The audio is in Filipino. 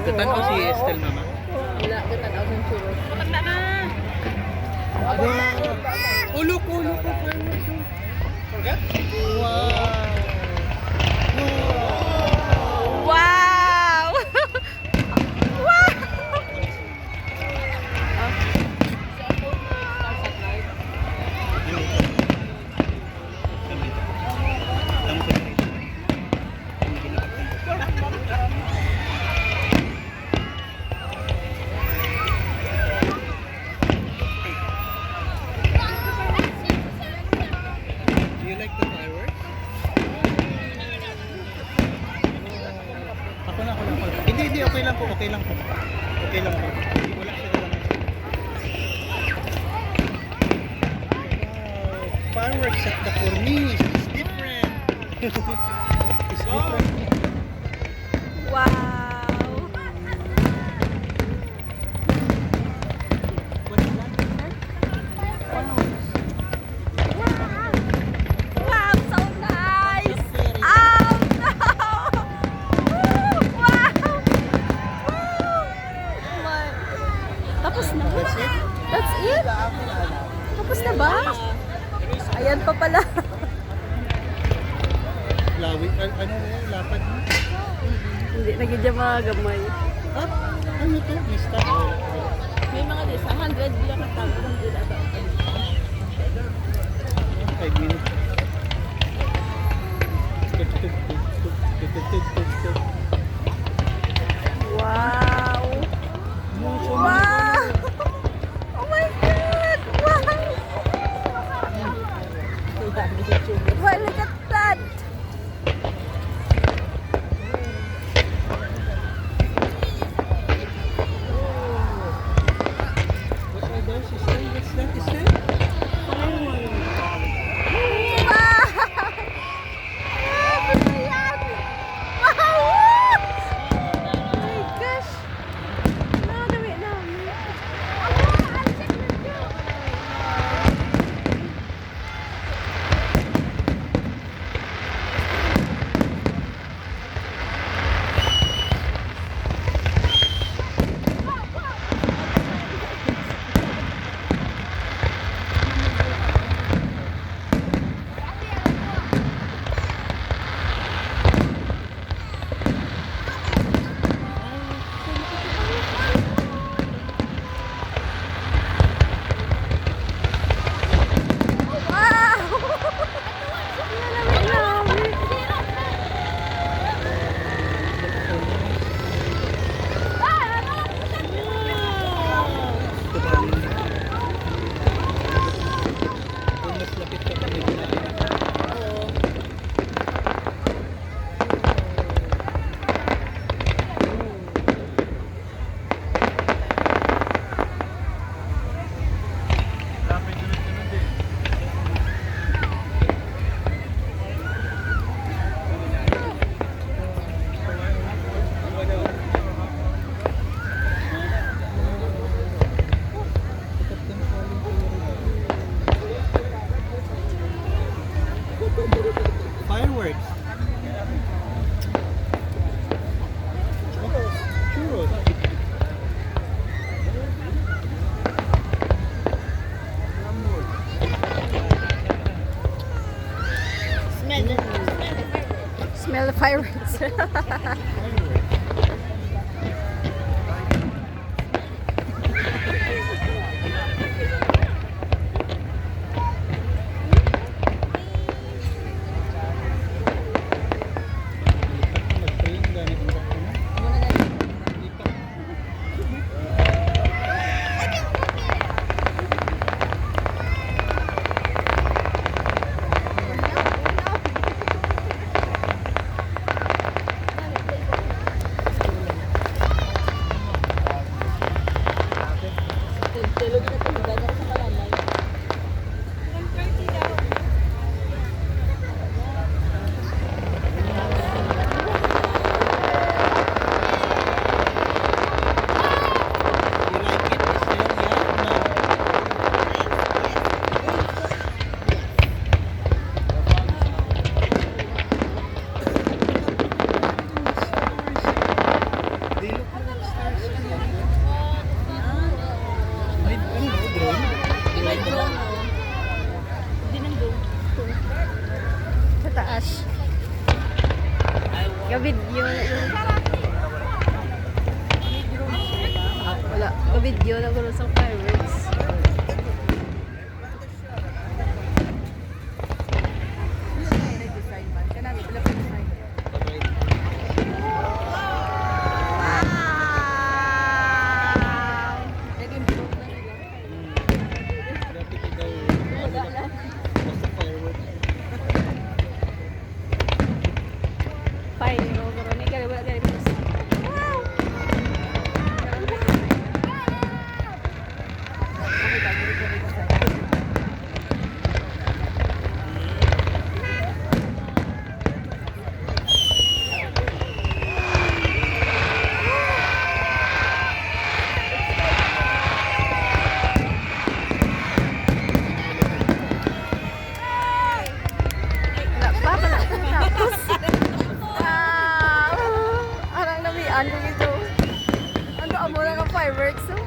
Gatan ko si Estel mama. Wala, gatan ako ng churros. Matanda na. Ulo ko. Forget? Wow! Wow! Do you like the fireworks? Ako na. Hindi, okay lang po. Wala siya na lang. Wow, fireworks at the Corniche. It's different. It's different. Wow! Wow, so nice! Oh, no! Wow! My. Tapos na. That's it? That's it? Tapos na ba? Ayan pa pala. Lawi. Ano na lapad mo? Hindi, nagiging mga gamay. Ah, ano to? Mista? May mga di, sa 100 bilang katapos ng dila ba? 5 minutes. Wow! Wow! Oh my God! Wow! Wow, look at that! What are those? What's that? Wow! Grabe na yan! Wow! Oh my gosh! Nakadami namin. Wow! Nakadami namin. Kung mas lapit ka pa medyo lapit. Fireworks. Churros. Smell the fireworks. Pa-video na gano'n sa fireworks. Fine, no, pero may wala kaya rin. Tapos, arang namian ko ito. Ano amo na ng fireworks, no?